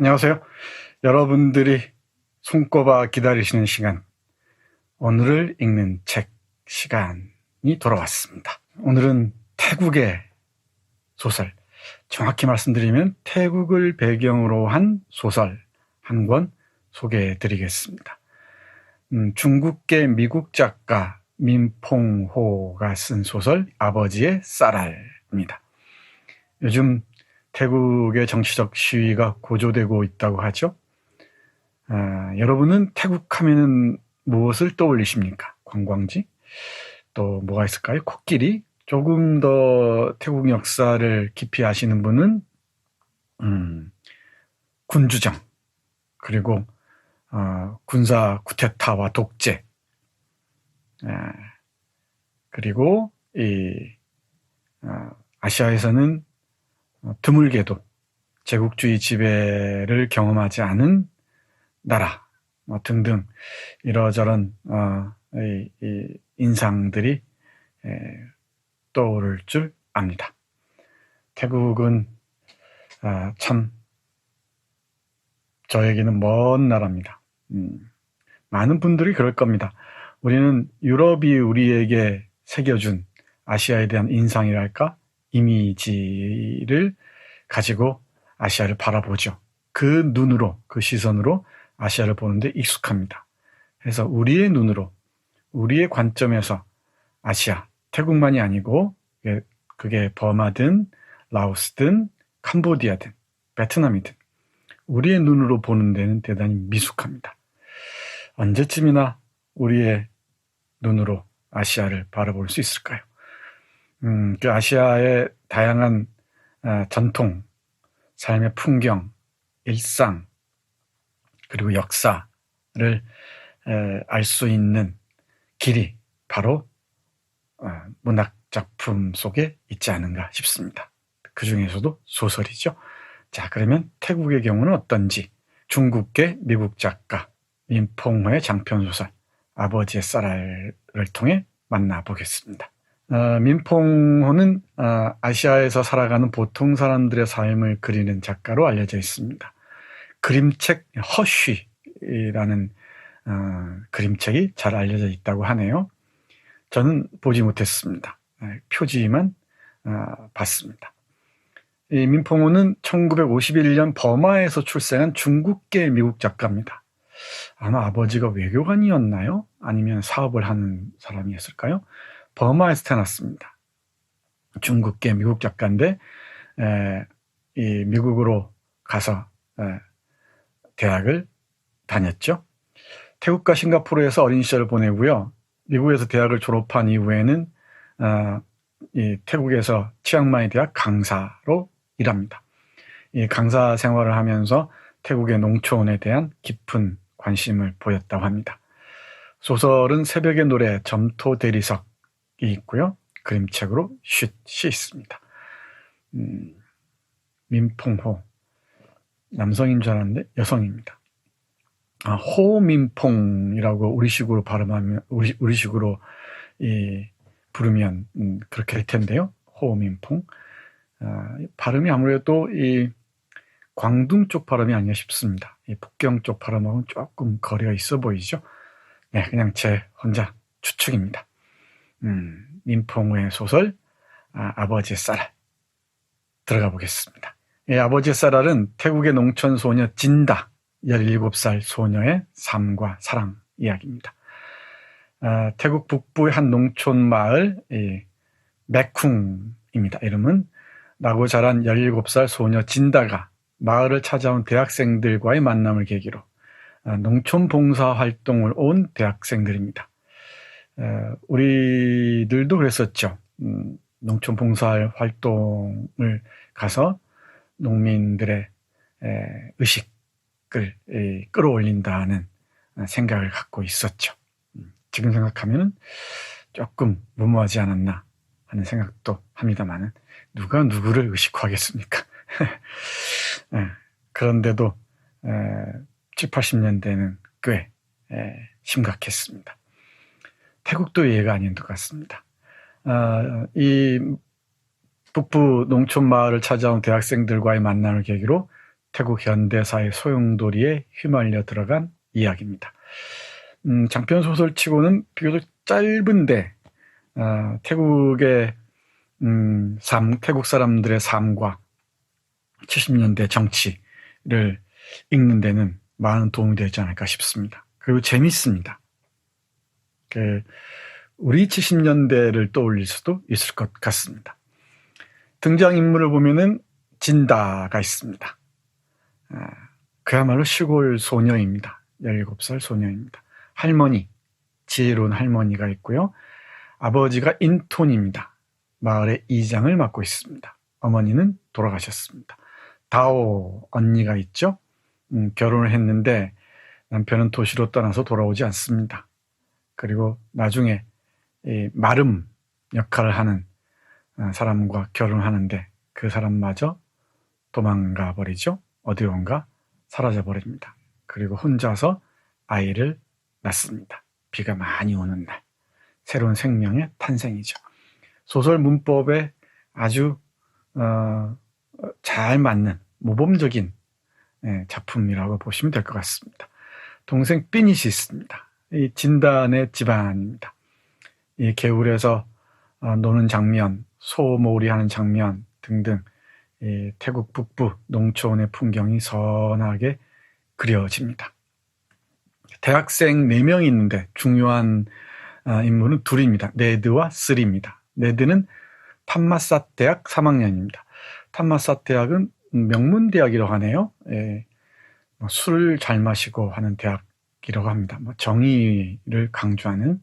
안녕하세요. 여러분들이 손꼽아 기다리시는 시간, 오늘을 읽는 책 시간이 돌아왔습니다. 오늘은 태국의 소설, 정확히 말씀드리면 태국을 배경으로 한 소설 한 권 소개해 드리겠습니다. 중국계 미국 작가 민퐁호가 쓴 소설 아버지의 쌀알입니다. 요즘 태국의 정치적 시위가 고조되고 있다고 하죠. 여러분은 태국 하면은 무엇을 떠올리십니까? 관광지? 또 뭐가 있을까요? 코끼리? 조금 더 태국 역사를 깊이 아시는 분은 군주정, 그리고 군사 쿠데타와 독재, 그리고 아시아에서는 드물게도 제국주의 지배를 경험하지 않은 나라 등등 이러저런 이 인상들이 떠오를 줄 압니다. 태국은 참 저에게는 먼 나라입니다. 많은 분들이 그럴 겁니다. 우리는 유럽이 우리에게 새겨준 아시아에 대한 인상이랄까? 이미지를 가지고 아시아를 바라보죠. 그 눈으로, 그 시선으로 아시아를 보는데 익숙합니다. 그래서 우리의 눈으로, 우리의 관점에서 아시아, 태국만이 아니고 그게 버마든 라오스든 캄보디아든 베트남이든 우리의 눈으로 보는 데는 대단히 미숙합니다. 언제쯤이나 우리의 눈으로 아시아를 바라볼 수 있을까요? 그 아시아의 다양한 전통, 삶의 풍경, 일상, 그리고 역사를 알 수 있는 길이 바로 문학작품 속에 있지 않은가 싶습니다. 그 중에서도 소설이죠. 자, 그러면 태국의 경우는 어떤지 중국계 미국 작가 민퐁호의 장편소설 아버지의 쌀알을 통해 만나보겠습니다. 민퐁호는 아시아에서 살아가는 보통 사람들의 삶을 그리는 작가로 알려져 있습니다. 그림책 허쉬라는 그림책이 잘 알려져 있다고 하네요. 저는 보지 못했습니다. 표지만 봤습니다. 이 민퐁호는 1951년 버마에서 출생한 중국계 미국 작가입니다. 아마 아버지가 외교관이었나요? 아니면 사업을 하는 사람이었을까요? 버마에서 태어났습니다. 중국계 미국 작가인데 이 미국으로 가서 대학을 다녔죠. 태국과 싱가포르에서 어린 시절을 보내고요. 미국에서 대학을 졸업한 이후에는 이 태국에서 치앙마이 대학 강사로 일합니다. 이 강사 생활을 하면서 태국의 농촌에 대한 깊은 관심을 보였다고 합니다. 소설은 새벽의 노래, 점토 대리석이 있고요. 그림책으로 쉿이 있습니다. 민퐁호, 남성인 줄 알았는데 여성입니다. 호민퐁이라고 우리식으로 발음하면 우리식으로 부르면 그렇게 될 텐데요. 호민퐁. 발음이 아무래도 이 광둥 쪽 발음이 아니라 싶습니다. 이 북경 쪽 발음하고는 조금 거리가 있어 보이죠. 네, 그냥 제 혼자 추측입니다. 민퐁의 소설 아버지의 쌀알 들어가 보겠습니다. 아버지의 쌀알은 태국의 농촌 소녀 진다 17살 소녀의 삶과 사랑 이야기입니다. 태국 북부의 한 농촌 마을 메쿵입니다. 이름은 나고 자란 17살 소녀 진다가 마을을 찾아온 대학생들과의 만남을 계기로 농촌 봉사 활동을 온 대학생들입니다. 우리들도 그랬었죠. 농촌 봉사 활동을 가서 농민들의 의식을 끌어올린다는 생각을 갖고 있었죠. 지금 생각하면 조금 무모하지 않았나 하는 생각도 합니다만 누가 누구를 의식하겠습니까? 그런데도 7, 80년대는 꽤 심각했습니다. 태국도 예외가 아닌 것 같습니다. 이 북부 농촌 마을을 찾아온 대학생들과의 만남을 계기로 태국 현대사의 소용돌이에 휘말려 들어간 이야기입니다. 장편 소설치고는 비교적 짧은데 태국의 태국 사람들의 삶과 70년대 정치를 읽는 데는 많은 도움이 되지 않을까 싶습니다. 그리고 재밌습니다. 우리 70년대를 떠올릴 수도 있을 것 같습니다. 등장인물을 보면은 진다가 있습니다. 그야말로 시골 소녀입니다. 17살 소녀입니다. 할머니, 지혜로운 할머니가 있고요. 아버지가 인톤입니다. 마을의 이장을 맡고 있습니다. 어머니는 돌아가셨습니다. 다오 언니가 있죠. 결혼을 했는데 남편은 도시로 떠나서 돌아오지 않습니다. 그리고 나중에 마름 역할을 하는 사람과 결혼하는데 그 사람마저 도망가 버리죠. 어디론가 사라져 버립니다. 그리고 혼자서 아이를 낳습니다. 비가 많이 오는 날. 새로운 생명의 탄생이죠. 소설 문법에 아주 잘 맞는 모범적인 작품이라고 보시면 될 것 같습니다. 동생 삐닛이 있습니다. 이 진단의 집안입니다. 이 개울에서 노는 장면, 소몰이하는 장면 등등 이 태국 북부 농촌의 풍경이 선하게 그려집니다. 대학생 4명이 있는데 중요한 인물은 둘입니다. 네드와 쓰리입니다. 네드는 탐마삿 대학 3학년입니다. 탐마삿 대학은 명문대학이라고 하네요. 술을 잘 마시고 하는 대학이라고 합니다. 정의를 강조하는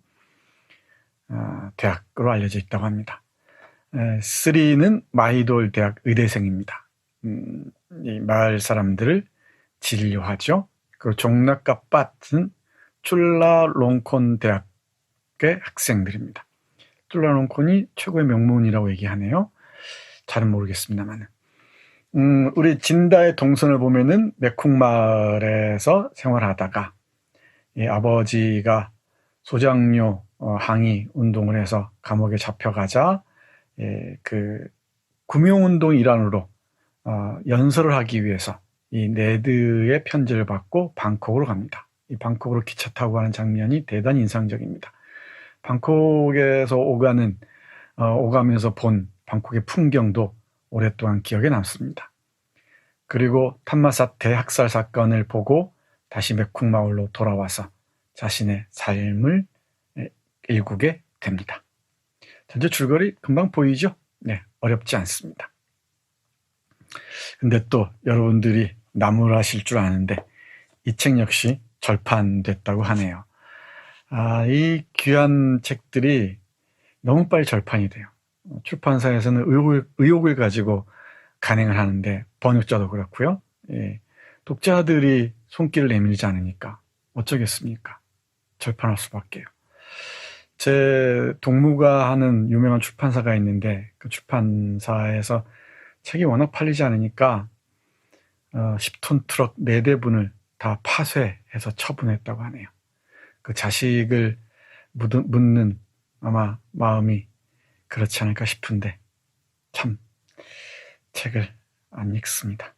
대학으로 알려져 있다고 합니다. 쓰리는 마이돌 대학 의대생입니다. 이 마을 사람들을 진료하죠. 그리고 종락과 빳은 툴라롱콘 대학의 학생들입니다. 툴라롱콘이 최고의 명문이라고 얘기하네요. 잘은 모르겠습니다만. 우리 진다의 동선을 보면은 메쿵마을에서 생활하다가 아버지가 소장료 항의 운동을 해서 감옥에 잡혀가자 그 구명운동 일환으로 연설을 하기 위해서 이 네드의 편지를 받고 방콕으로 갑니다. 이 방콕으로 기차 타고 가는 장면이 대단히 인상적입니다. 방콕에서 오가면서 본 방콕의 풍경도 오랫동안 기억에 남습니다. 그리고 탐마삿 대학살 사건을 보고 다시 메쿵마을로 돌아와서 자신의 삶을 일구게 됩니다. 전체 줄거리 금방 보이죠? 네, 어렵지 않습니다. 근데 또 여러분들이 나무라실 줄 아는데 이 책 역시 절판됐다고 하네요. 이 귀한 책들이 너무 빨리 절판이 돼요. 출판사에서는 의혹을 가지고 간행을 하는데 번역자도 그렇고요. 독자들이 손길을 내밀지 않으니까 어쩌겠습니까? 절판할 수밖에요. 제 동무가 하는 유명한 출판사가 있는데 그 출판사에서 책이 워낙 팔리지 않으니까 10톤 트럭 4대분을 다 파쇄해서 처분했다고 하네요. 그 자식을 묻는 아마 마음이 그렇지 않을까 싶은데 참 책을 안 읽습니다.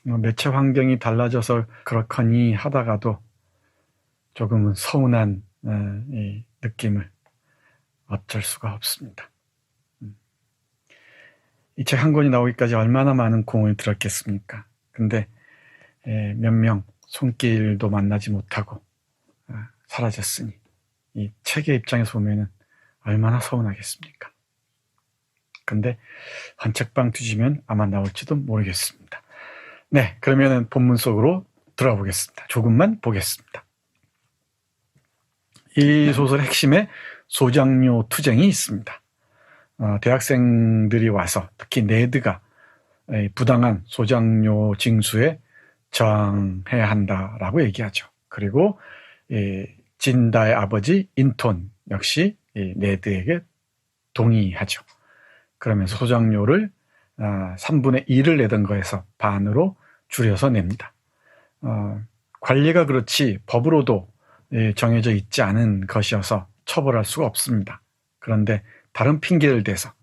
매체 환경이 달라져서 그렇거니 하다가도 조금은 서운한 이 느낌을 어쩔 수가 없습니다. 이 책 한 권이 나오기까지 얼마나 많은 공을 들였겠습니까? 근데 몇 명 손길도 만나지 못하고 사라졌으니 이 책의 입장에서 보면은 얼마나 서운하겠습니까? 근데 헌책방 뒤지면 아마 나올지도 모르겠습니다. 네, 그러면은 본문 속으로 들어가 보겠습니다. 조금만 보겠습니다. 이 소설의 핵심에 소장료 투쟁이 있습니다. 대학생들이 와서 특히 네드가 부당한 소장료 징수에 저항해야 한다라고 얘기하죠. 그리고 진다의 아버지 인톤 역시 네드에게 동의하죠. 그러면서 소장료를 3분의 1을 내던 거에서 반으로 줄여서 냅니다. 관리가 그렇지 법으로도 정해져 있지 않은 것이어서 처벌할 수가 없습니다. 그런데 다른 핑계를 대서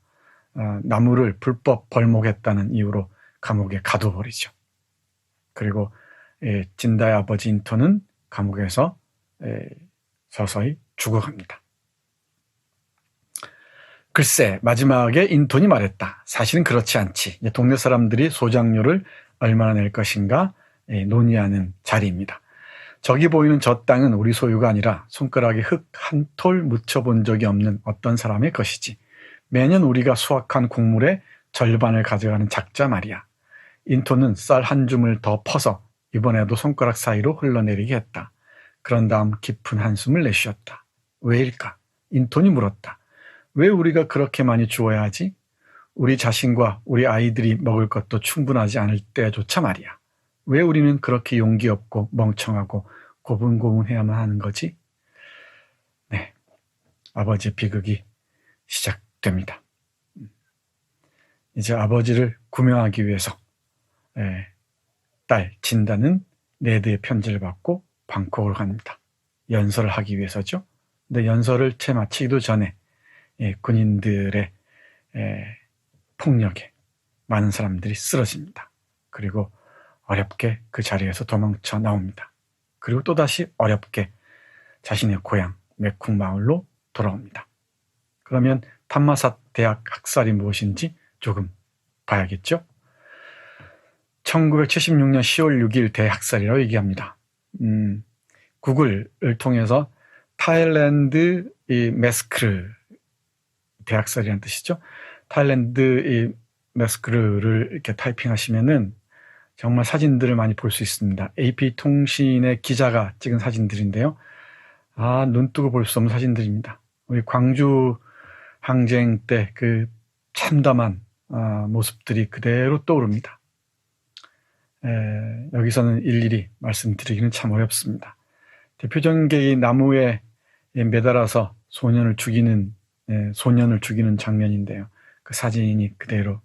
나무를 불법 벌목했다는 이유로 감옥에 가둬버리죠. 그리고 진다의 아버지 인턴은 감옥에서 서서히 죽어갑니다. 글쎄, 마지막에 인턴이 말했다. 사실은 그렇지 않지. 동네 사람들이 소장료를 얼마나 낼 것인가 논의하는 자리입니다. 저기 보이는 저 땅은 우리 소유가 아니라 손가락에 흙 한 톨 묻혀본 적이 없는 어떤 사람의 것이지. 매년 우리가 수확한 곡물의 절반을 가져가는 작자 말이야. 인턴은 쌀 한 줌을 더 퍼서 이번에도 손가락 사이로 흘러내리게 했다. 그런 다음 깊은 한숨을 내쉬었다. 왜일까? 인턴이 물었다. 왜 우리가 그렇게 많이 주어야 하지? 우리 자신과 우리 아이들이 먹을 것도 충분하지 않을 때조차 말이야. 왜 우리는 그렇게 용기 없고 멍청하고 고분고분해야만 하는 거지? 네, 아버지의 비극이 시작됩니다. 이제 아버지를 구명하기 위해서 딸 진다는 네드의 편지를 받고 방콕으로 갑니다. 연설을 하기 위해서죠. 근데 연설을 채 마치기도 전에 군인들의 폭력에 많은 사람들이 쓰러집니다. 그리고 어렵게 그 자리에서 도망쳐 나옵니다. 그리고 또다시 어렵게 자신의 고향 메쿵 마을로 돌아옵니다. 그러면 탐마삿 대학 학살이 무엇인지 조금 봐야겠죠? 1976년 10월 6일 대학살이라고 얘기합니다. 구글을 통해서 타일랜드 메스크르 대학살이라는 뜻이죠. 타일랜드 메스크르를 이렇게 타이핑하시면은 정말 사진들을 많이 볼 수 있습니다. AP통신의 기자가 찍은 사진들인데요. 눈 뜨고 볼 수 없는 사진들입니다. 우리 광주 항쟁 때 그 참담한 모습들이 그대로 떠오릅니다. 여기서는 일일이 말씀드리기는 참 어렵습니다. 대표적인 게 이 나무에 매달아서 소년을 죽이는 장면인데요. 그 사진이 그대로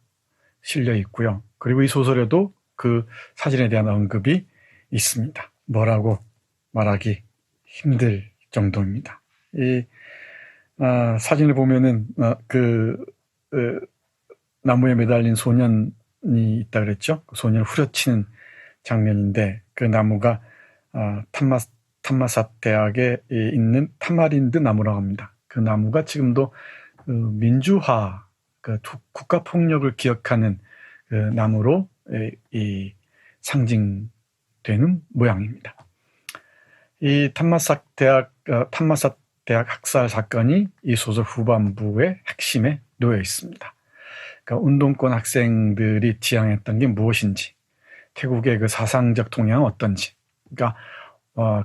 실려 있고요. 그리고 이 소설에도 그 사진에 대한 언급이 있습니다. 뭐라고 말하기 힘들 정도입니다. 이 사진을 보면은 나무에 매달린 소년이 있다 그랬죠. 그 소년을 후려치는 장면인데 그 나무가 탐마삿 대학에 있는 타마린드 나무라고 합니다. 그 나무가 지금도 민주화, 국가 폭력을 기억하는 그 나무로 상징되는 모양입니다. 이 탐마삿 대학 학살 사건이 이 소설 후반부의 핵심에 놓여 있습니다. 그러니까 운동권 학생들이 지향했던 게 무엇인지, 태국의 그 사상적 동향은 어떤지,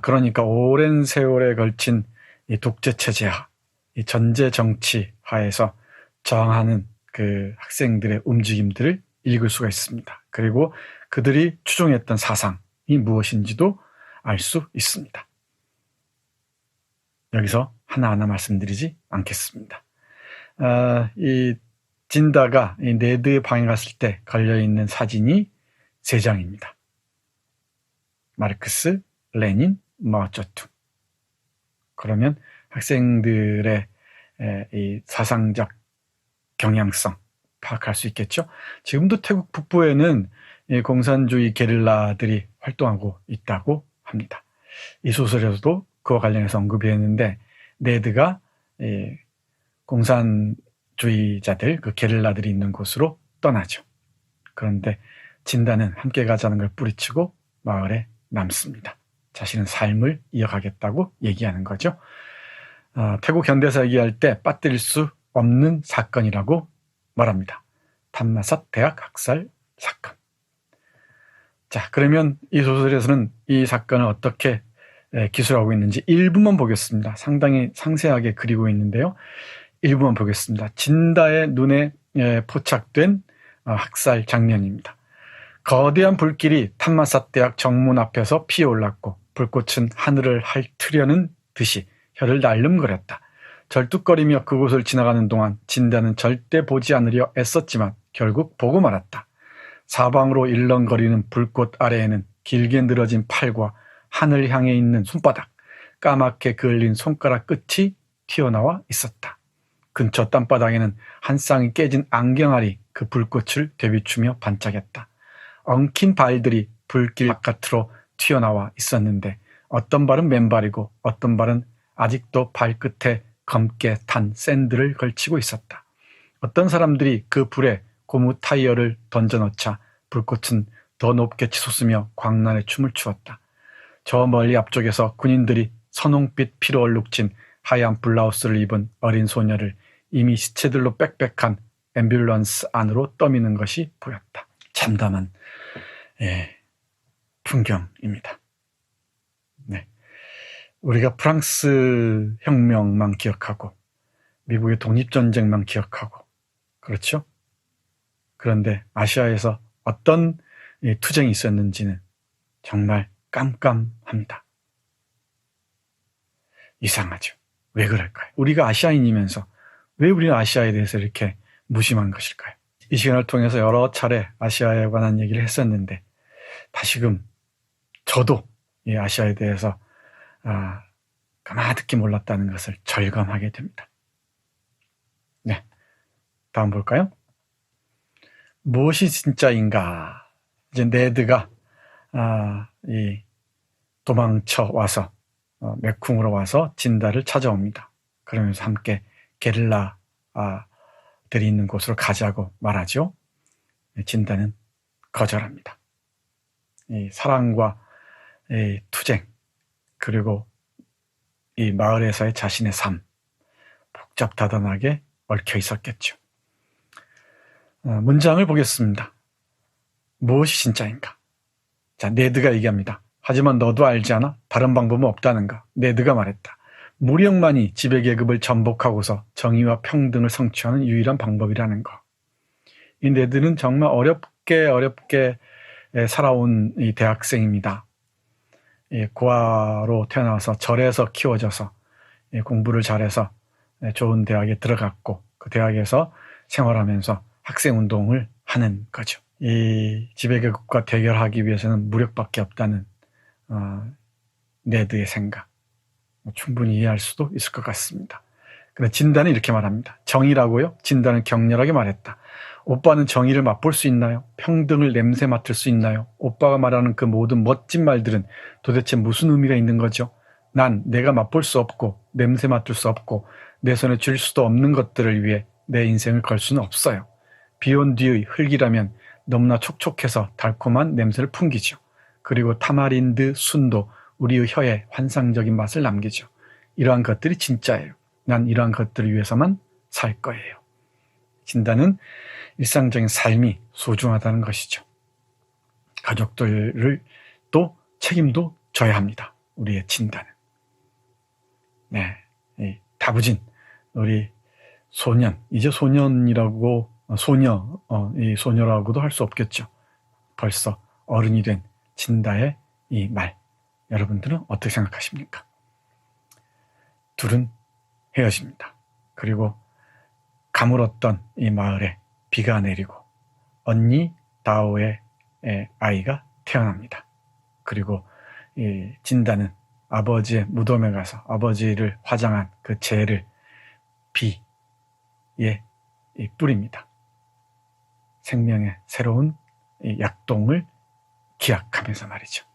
그러니까 오랜 세월에 걸친 이 독재 체제하, 이 전제 정치 하에서 저항하는 그 학생들의 움직임들을 읽을 수가 있습니다. 그리고 그들이 추종했던 사상이 무엇인지도 알 수 있습니다. 여기서 하나하나 말씀드리지 않겠습니다. 이 진다가 이 네드의 방에 갔을 때 걸려있는 사진이 3장입니다. 마르크스, 레닌, 마오쩌둥. 그러면 학생들의 이 사상적 경향성 파악할 수 있겠죠. 지금도 태국 북부에는 공산주의 게릴라들이 활동하고 있다고 합니다. 이 소설에서도 그와 관련해서 언급이 했는데 네드가 공산주의자들, 그 게릴라들이 있는 곳으로 떠나죠. 그런데 진다는 함께 가자는 걸 뿌리치고 마을에 남습니다. 자신은 삶을 이어가겠다고 얘기하는 거죠. 태국 현대사 얘기할 때 빠뜨릴 수 없는 사건이라고 말합니다. 탐마삿 대학 학살 사건. 자, 그러면 이 소설에서는 이 사건을 어떻게 기술하고 있는지 일부만 보겠습니다. 상당히 상세하게 그리고 있는데요. 일부만 보겠습니다. 진다의 눈에 포착된 학살 장면입니다. 거대한 불길이 탐마삿 대학 정문 앞에서 피어올랐고 불꽃은 하늘을 핥으려는 듯이 혀를 날름거렸다. 절뚝거리며 그곳을 지나가는 동안 진다는 절대 보지 않으려 애썼지만 결국 보고 말았다. 사방으로 일렁거리는 불꽃 아래에는 길게 늘어진 팔과 하늘 향해 있는 손바닥, 까맣게 그을린 손가락 끝이 튀어나와 있었다. 근처 땀바닥에는 한 쌍이 깨진 안경알이 그 불꽃을 되비추며 반짝였다. 엉킨 발들이 불길 바깥으로 튀어나와 있었는데 어떤 발은 맨발이고 어떤 발은 아직도 발끝에 검게 탄 샌들을 걸치고 있었다. 어떤 사람들이 그 불에 고무 타이어를 던져넣자 불꽃은 더 높게 치솟으며 광란의 춤을 추었다. 저 멀리 앞쪽에서 군인들이 선홍빛 피로 얼룩진 하얀 블라우스를 입은 어린 소녀를 이미 시체들로 빽빽한 앰뷸런스 안으로 떠미는 것이 보였다. 참담한 풍경입니다. 네. 우리가 프랑스 혁명만 기억하고 미국의 독립전쟁만 기억하고 그렇죠? 그런데 아시아에서 어떤 투쟁이 있었는지는 정말 깜깜합니다. 이상하죠. 왜 그럴까요? 우리가 아시아인이면서 왜 우리는 아시아에 대해서 이렇게 무심한 것일까요? 이 시간을 통해서 여러 차례 아시아에 관한 얘기를 했었는데 다시금 저도 이 아시아에 대해서 가마득히 몰랐다는 것을 절감하게 됩니다. 네, 다음 볼까요? 무엇이 진짜인가? 이제 네드가 도망쳐 와서 메쿰으로 와서 진다를 찾아옵니다. 그러면서 함께 게릴라들이 있는 곳으로 가자고 말하죠. 진다는 거절합니다. 이 사랑과 이 투쟁 그리고 이 마을에서의 자신의 삶 복잡다단하게 얽혀 있었겠죠. 문장을 보겠습니다. 무엇이 진짜인가? 자, 네드가 얘기합니다. 하지만 너도 알지 않아? 다른 방법은 없다는가? 네드가 말했다. 무력만이 지배계급을 전복하고서 정의와 평등을 성취하는 유일한 방법이라는 거. 이 네드는 정말 어렵게 살아온 이 대학생입니다. 고아로 태어나서 절에서 키워져서 공부를 잘해서 좋은 대학에 들어갔고 그 대학에서 생활하면서 학생운동을 하는 거죠. 이 지배계급과 대결하기 위해서는 무력밖에 없다는 네드의 생각 충분히 이해할 수도 있을 것 같습니다. 그런데 진다는 이렇게 말합니다. 정의라고요? 진다는 격렬하게 말했다. 오빠는 정의를 맛볼 수 있나요? 평등을 냄새 맡을 수 있나요? 오빠가 말하는 그 모든 멋진 말들은 도대체 무슨 의미가 있는 거죠? 난 내가 맛볼 수 없고 냄새 맡을 수 없고 내 손에 쥘 수도 없는 것들을 위해 내 인생을 걸 수는 없어요. 비온 뒤의 흙이라면 너무나 촉촉해서 달콤한 냄새를 풍기죠. 그리고 타마린드 순도 우리의 혀에 환상적인 맛을 남기죠. 이러한 것들이 진짜예요. 난 이러한 것들을 위해서만 살 거예요. 진다는 일상적인 삶이 소중하다는 것이죠. 가족들을 또 책임도 져야 합니다. 우리의 진다는. 네, 다부진 우리 소년, 이제 소년이라고 이 소녀라고도 할 수 없겠죠. 벌써 어른이 된 진다의 이 말, 여러분들은 어떻게 생각하십니까? 둘은 헤어집니다. 그리고 가물었던 이 마을에 비가 내리고 언니 다오의 아이가 태어납니다. 그리고 이 진다는 아버지의 무덤에 가서 아버지를 화장한 그 재를 비에 뿌립니다. 생명의 새로운 약동을 기약하면서 말이죠.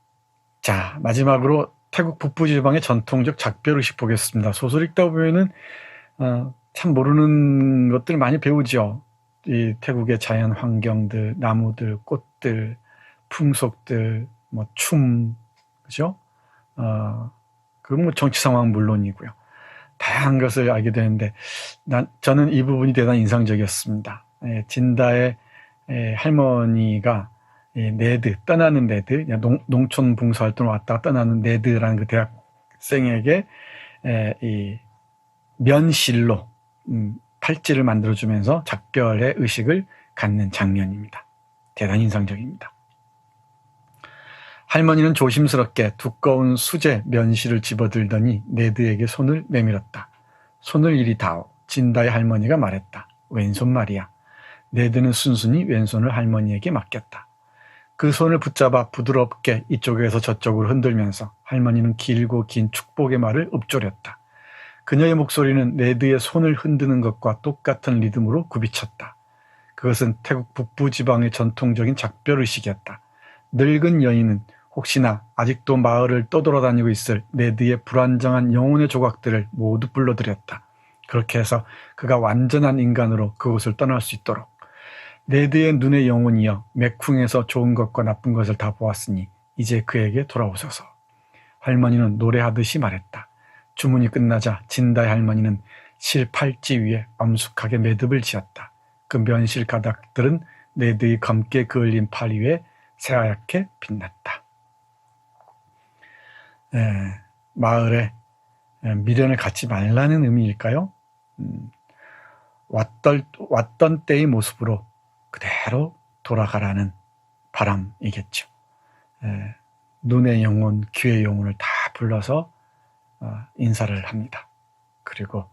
자, 마지막으로 태국 북부지방의 전통적 작별의식 보겠습니다. 소설 읽다 보면은 참 모르는 것들 많이 배우죠. 이 태국의 자연 환경들, 나무들, 꽃들, 풍속들, 춤, 그죠? 그리고 정치 상황은 물론이고요. 다양한 것을 알게 되는데, 저는 이 부분이 대단히 인상적이었습니다. 진다의 할머니가 네드, 떠나는 네드, 농촌 봉사활동을 왔다가 떠나는 네드라는 그 대학생에게 이 면실로 팔찌를 만들어주면서 작별의 의식을 갖는 장면입니다. 대단히 인상적입니다. 할머니는 조심스럽게 두꺼운 수제 면실을 집어들더니 네드에게 손을 내밀었다. 손을 이리 다오. 진다의 할머니가 말했다. 왼손 말이야. 네드는 순순히 왼손을 할머니에게 맡겼다. 그 손을 붙잡아 부드럽게 이쪽에서 저쪽으로 흔들면서 할머니는 길고 긴 축복의 말을 읊조렸다. 그녀의 목소리는 네드의 손을 흔드는 것과 똑같은 리듬으로 굽이쳤다. 그것은 태국 북부지방의 전통적인 작별의식이었다. 늙은 여인은 혹시나 아직도 마을을 떠돌아다니고 있을 네드의 불안정한 영혼의 조각들을 모두 불러들였다. 그렇게 해서 그가 완전한 인간으로 그곳을 떠날 수 있도록. 네드의 눈의 영혼이여, 맥쿵에서 좋은 것과 나쁜 것을 다 보았으니 이제 그에게 돌아오소서. 할머니는 노래하듯이 말했다. 주문이 끝나자 진다의 할머니는 실 팔찌 위에 엄숙하게 매듭을 지었다. 그 면실 가닥들은 네드의 검게 그을린 팔 위에 새하얗게 빛났다. 마을에 미련을 갖지 말라는 의미일까요? 왔던 때의 모습으로 그대로 돌아가라는 바람이겠죠. 눈의 영혼, 귀의 영혼을 다 불러서 인사를 합니다. 그리고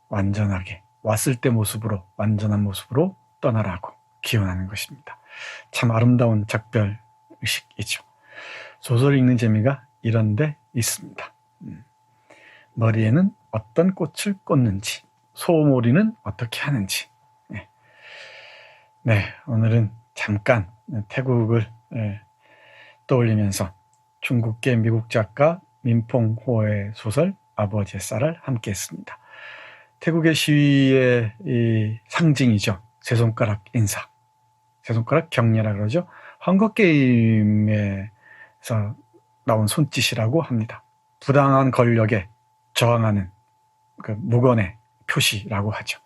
완전하게 왔을 때 모습으로, 완전한 모습으로 떠나라고 기원하는 것입니다. 참 아름다운 작별의식이죠. 소설 읽는 재미가 이런 데 있습니다. 머리에는 어떤 꽃을 꽂는지, 소몰이는 어떻게 하는지. 네, 오늘은 잠깐 태국을 떠올리면서 중국계 미국 작가 민퐁호의 소설 아버지의 쌀을 함께 했습니다. 태국의 시위의 이 상징이죠. 세 손가락 인사, 세 손가락 경례라 그러죠. 헝거게임에서 나온 손짓이라고 합니다. 부당한 권력에 저항하는 그 무건의 표시라고 하죠.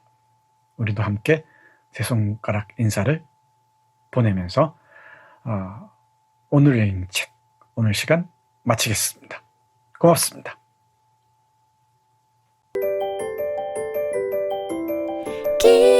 우리도 함께 세 손가락 인사를 보내면서 오늘 읽은 책, 오늘 시간 마치겠습니다. 고맙습니다. 기